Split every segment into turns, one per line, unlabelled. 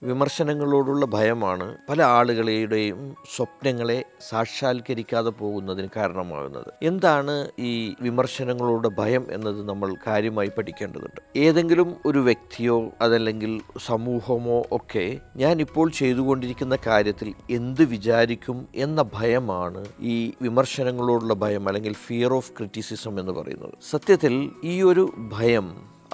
വിമർശനങ്ങളോടുള്ള ഭയമാണ് പല ആളുകളുടെയും സ്വപ്നങ്ങളെ സാക്ഷാത്കരിക്കാതെ പോകുന്നതിന് കാരണമാകുന്നത്. എന്താണ് ഈ വിമർശനങ്ങളോട് ഭയം എന്നത് നമ്മൾ കാര്യമായി പഠിക്കേണ്ടതുണ്ട്. ഏതെങ്കിലും ഒരു വ്യക്തിയോ അതല്ലെങ്കിൽ സമൂഹമോ ഒക്കെ ഞാൻ ഇപ്പോൾ ചെയ്തുകൊണ്ടിരിക്കുന്ന കാര്യത്തിൽ എന്ത് വിചാരിക്കും എന്ന ഭയമാണ് ഈ വിമർശനങ്ങളോടുള്ള ഭയം അല്ലെങ്കിൽ ഫിയർ ഓഫ് ക്രിറ്റിസിസം എന്ന് പറയുന്നത്. സത്യത്തിൽ ഈ ഒരു ഭയം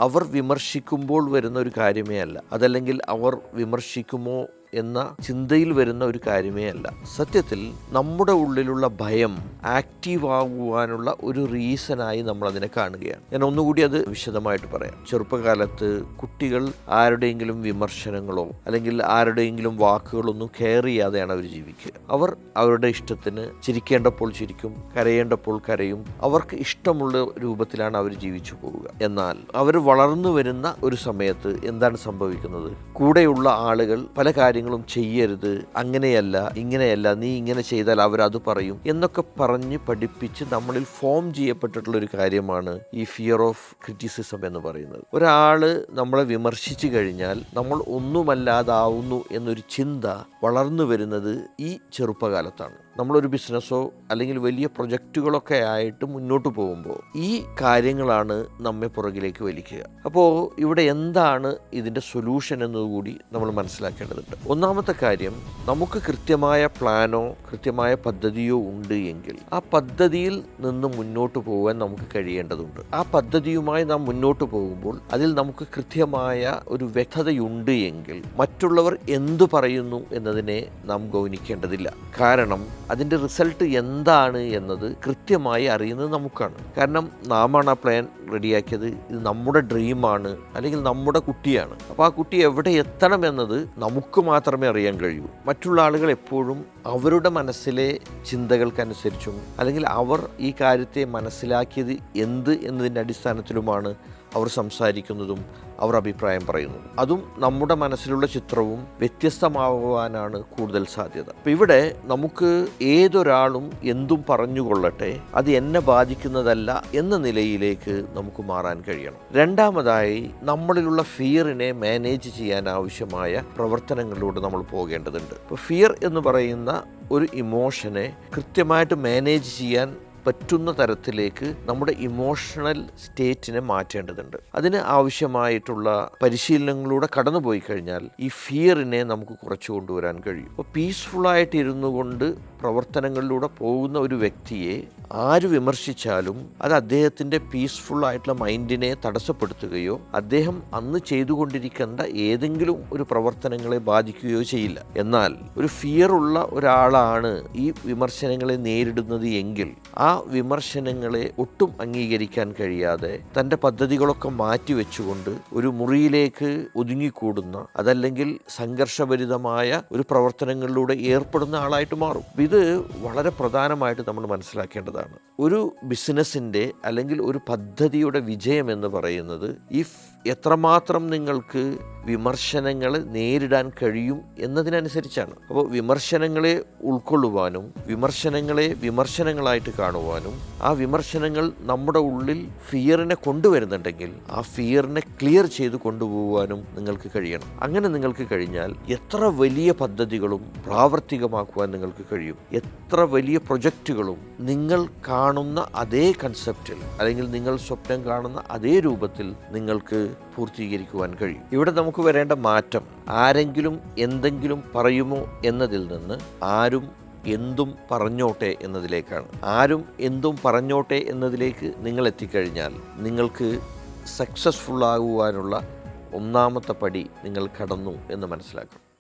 അവർ വിമർശിക്കുമ്പോൾ വരുന്ന ഒരു കാര്യമേ അല്ല, അതല്ലെങ്കിൽ അവർ വിമർശിക്കുമോ എന്ന ചിന്തയിൽ വരുന്ന ഒരു കാര്യമേ അല്ല. സത്യത്തിൽ നമ്മുടെ ഉള്ളിലുള്ള ഭയം ആക്റ്റീവ് ആകുവാനുള്ള ഒരു റീസണായി നമ്മൾ അതിനെ കാണുകയാണ്. ഞാൻ ഒന്നുകൂടി അത് വിശദമായിട്ട് പറയാം. ചെറുപ്പകാലത്ത് കുട്ടികൾ ആരുടെയെങ്കിലും വിമർശനങ്ങളോ അല്ലെങ്കിൽ ആരുടെയെങ്കിലും വാക്കുകളൊന്നും കെയർ ചെയ്യാതെയാണ് അവർ ജീവിക്കുക. അവർ അവരുടെ ഇഷ്ടത്തിന് ചിരിക്കേണ്ടപ്പോൾ ചിരിക്കും, കരയേണ്ടപ്പോൾ കരയും. അവർക്ക് ഇഷ്ടമുള്ള രൂപത്തിലാണ് അവർ ജീവിച്ചു പോവുക. എന്നാൽ അവർ വളർന്നു വരുന്ന ഒരു സമയത്ത് എന്താണ് സംഭവിക്കുന്നത്? കൂടെയുള്ള ആളുകൾ പല കാര്യങ്ങളും ചെയ്യരുത്, അങ്ങനെയല്ല ഇങ്ങനെയല്ല, നീ ഇങ്ങനെ ചെയ്താൽ അവരത് പറയും എന്നൊക്കെ പറഞ്ഞ് പഠിപ്പിച്ച് നമ്മളിൽ ഫോം ചെയ്യപ്പെട്ടിട്ടുള്ള ഒരു കാര്യമാണ് ഈ ഫിയർ ഓഫ് ക്രിറ്റിസിസം എന്ന് പറയുന്നത്. ഒരാള് നമ്മളെ വിമർശിച്ചു കഴിഞ്ഞാൽ നമ്മൾ ഒന്നുമല്ലാതാവുന്നു എന്നൊരു ചിന്ത വളർന്നു വരുന്നത് ഈ ചെറുപ്പകാലത്താണ്. നമ്മളൊരു ബിസിനസ്സോ അല്ലെങ്കിൽ വലിയ പ്രൊജക്റ്റുകളൊക്കെ ആയിട്ട് മുന്നോട്ട് പോകുമ്പോൾ ഈ കാര്യങ്ങളാണ് നമ്മെ പുറകിലേക്ക് വലിക്കുക. അപ്പോൾ ഇവിടെ എന്താണ് ഇതിൻ്റെ സൊല്യൂഷൻ എന്നതുകൂടി നമ്മൾ മനസ്സിലാക്കേണ്ടതുണ്ട്. ഒന്നാമത്തെ കാര്യം, നമുക്ക് കൃത്യമായ പ്ലാനോ കൃത്യമായ പദ്ധതിയോ ഉണ്ട് എങ്കിൽ ആ പദ്ധതിയിൽ നിന്ന് മുന്നോട്ട് പോകാൻ നമുക്ക് കഴിയേണ്ടതുണ്ട്. ആ പദ്ധതിയുമായി നാം മുന്നോട്ട് പോകുമ്പോൾ അതിൽ നമുക്ക് കൃത്യമായ ഒരു വ്യക്തതയുണ്ട് എങ്കിൽ മറ്റുള്ളവർ എന്തു പറയുന്നു എന്നതിനെ നാം ഗൗനിക്കേണ്ടതില്ല. കാരണം അതിൻ്റെ റിസൾട്ട് എന്താണ് എന്നത് കൃത്യമായി അറിയുന്നത് നമുക്കാണ്. കാരണം നാമാണ് ആ പ്ലാൻ റെഡിയാക്കിയത്. ഇത് നമ്മുടെ ഡ്രീമാണ് അല്ലെങ്കിൽ നമ്മുടെ കുട്ടിയാണ്. അപ്പോൾ ആ കുട്ടി എവിടെ എത്തണം എന്നത് നമുക്ക് മാത്രമേ അറിയാൻ കഴിയൂ. മറ്റുള്ള ആളുകൾ എപ്പോഴും അവരുടെ മനസ്സിലെ ചിന്തകൾക്കനുസരിച്ചും അല്ലെങ്കിൽ അവർ ഈ കാര്യത്തെ മനസ്സിലാക്കിയത് എന്ത് എന്നതിൻ്റെ അടിസ്ഥാനത്തിലുമാണ് അവർ സംസാരിക്കുന്നതും അവർ അഭിപ്രായം പറയുന്നതും. അതും നമ്മുടെ മനസ്സിലുള്ള ചിത്രവും വ്യത്യസ്തമാകുവാനാണ് കൂടുതൽ സാധ്യത. അപ്പം ഇവിടെ നമുക്ക് ഏതൊരാളും എന്തും പറഞ്ഞുകൊള്ളട്ടെ, അത് എന്നെ ബാധിക്കുന്നതല്ല എന്ന നിലയിലേക്ക് നമുക്ക് മാറാൻ കഴിയണം. രണ്ടാമതായി, നമ്മളിലുള്ള ഫിയറിനെ മാനേജ് ചെയ്യാൻ ആവശ്യമായ പ്രവർത്തനങ്ങളിലൂടെ നമ്മൾ പോകേണ്ടതുണ്ട്. ഇപ്പോൾ ഫിയർ എന്ന് പറയുന്ന ഒരു ഇമോഷനെ കൃത്യമായിട്ട് മാനേജ് ചെയ്യാൻ പറ്റുന്ന തരത്തിലേക്ക് നമ്മുടെ ഇമോഷണൽ സ്റ്റേറ്റിനെ മാറ്റേണ്ടതുണ്ട്. അതിന് ആവശ്യമായിട്ടുള്ള പരിശീലനങ്ങളിലൂടെ കടന്നുപോയി കഴിഞ്ഞാൽ ഈ ഫിയറിനെ നമുക്ക് കുറച്ചു കൊണ്ടുവരാൻ കഴിയും. അപ്പോൾ പീസ്ഫുള്ളായിട്ട് ഇരുന്നു കൊണ്ട് പ്രവർത്തനങ്ങളിലൂടെ പോകുന്ന ഒരു വ്യക്തിയെ ആര് വിമർശിച്ചാലും അത് അദ്ദേഹത്തിൻ്റെ പീസ്ഫുള്ളായിട്ടുള്ള മൈൻഡിനെ തടസ്സപ്പെടുത്തുകയോ അദ്ദേഹം അന്ന് ചെയ്തുകൊണ്ടിരിക്കേണ്ട ഏതെങ്കിലും ഒരു പ്രവർത്തനങ്ങളെ ബാധിക്കുകയോ ചെയ്യില്ല. എന്നാൽ ഒരു ഫിയറുള്ള ഒരാളാണ് ഈ വിമർശനങ്ങളെ നേരിടുന്നത് എങ്കിൽ ആ വിമർശനങ്ങളെ ഒട്ടും അംഗീകരിക്കാൻ കഴിയാതെ തൻ്റെ പദ്ധതികളൊക്കെ മാറ്റിവെച്ചുകൊണ്ട് ഒരു മുറിയിലേക്ക് ഒതുങ്ങിക്കൂടുന്ന അതല്ലെങ്കിൽ സംഘർഷഭരിതമായ ഒരു പ്രവർത്തനങ്ങളിലൂടെ ഏർപ്പെടുന്ന ആളായിട്ട് മാറും. ഇത് വളരെ പ്രധാനമായിട്ട് നമ്മൾ മനസ്സിലാക്കേണ്ടതാണ്. ഒരു ബിസിനസ്സിൻ്റെ അല്ലെങ്കിൽ ഒരു പദ്ധതിയുടെ വിജയം എന്ന് പറയുന്നത് എത്രമാത്രം നിങ്ങൾക്ക് വിമർശനങ്ങളെ നേരിടാൻ കഴിയും എന്നതിനനുസരിച്ചാണ്. അപ്പോൾ വിമർശനങ്ങളെ ഉൾക്കൊള്ളുവാനും വിമർശനങ്ങളെ വിമർശനങ്ങളായിട്ട് കാണുവാനും ആ വിമർശനങ്ങൾ നമ്മുടെ ഉള്ളിൽ ഫിയറിനെ കൊണ്ടുവരുന്നുണ്ടെങ്കിൽ ആ ഫിയറിനെ ക്ലിയർ ചെയ്ത് കൊണ്ടുപോകാനും നിങ്ങൾക്ക് കഴിയണം. അങ്ങനെ നിങ്ങൾക്ക് കഴിഞ്ഞാൽ എത്ര വലിയ പദ്ധതികളും പ്രാവർത്തികമാക്കുവാൻ നിങ്ങൾക്ക് കഴിയും. എത്ര വലിയ പ്രൊജക്റ്റുകളും നിങ്ങൾ കാണുന്ന അതേ കൺസെപ്റ്റിൽ അല്ലെങ്കിൽ നിങ്ങൾ സ്വപ്നം കാണുന്ന അതേ രൂപത്തിൽ നിങ്ങൾക്ക് പൂർത്തീകരിക്കുവാൻ കഴിയും. ഇവിടെ നമുക്ക് വരേണ്ട മാറ്റം ആരെങ്കിലും എന്തെങ്കിലും പറയുമോ എന്നതിൽ നിന്ന് ആരും എന്തും പറഞ്ഞോട്ടെ എന്നതിലേക്കാണ്. ആരും എന്തും പറഞ്ഞോട്ടെ എന്നതിലേക്ക് നിങ്ങൾ എത്തിക്കഴിഞ്ഞാൽ നിങ്ങൾക്ക് സക്സസ്ഫുൾ ആകുവാനുള്ള ഒന്നാമത്തെ പടി നിങ്ങൾ കടന്നു എന്ന് മനസ്സിലാക്കണം.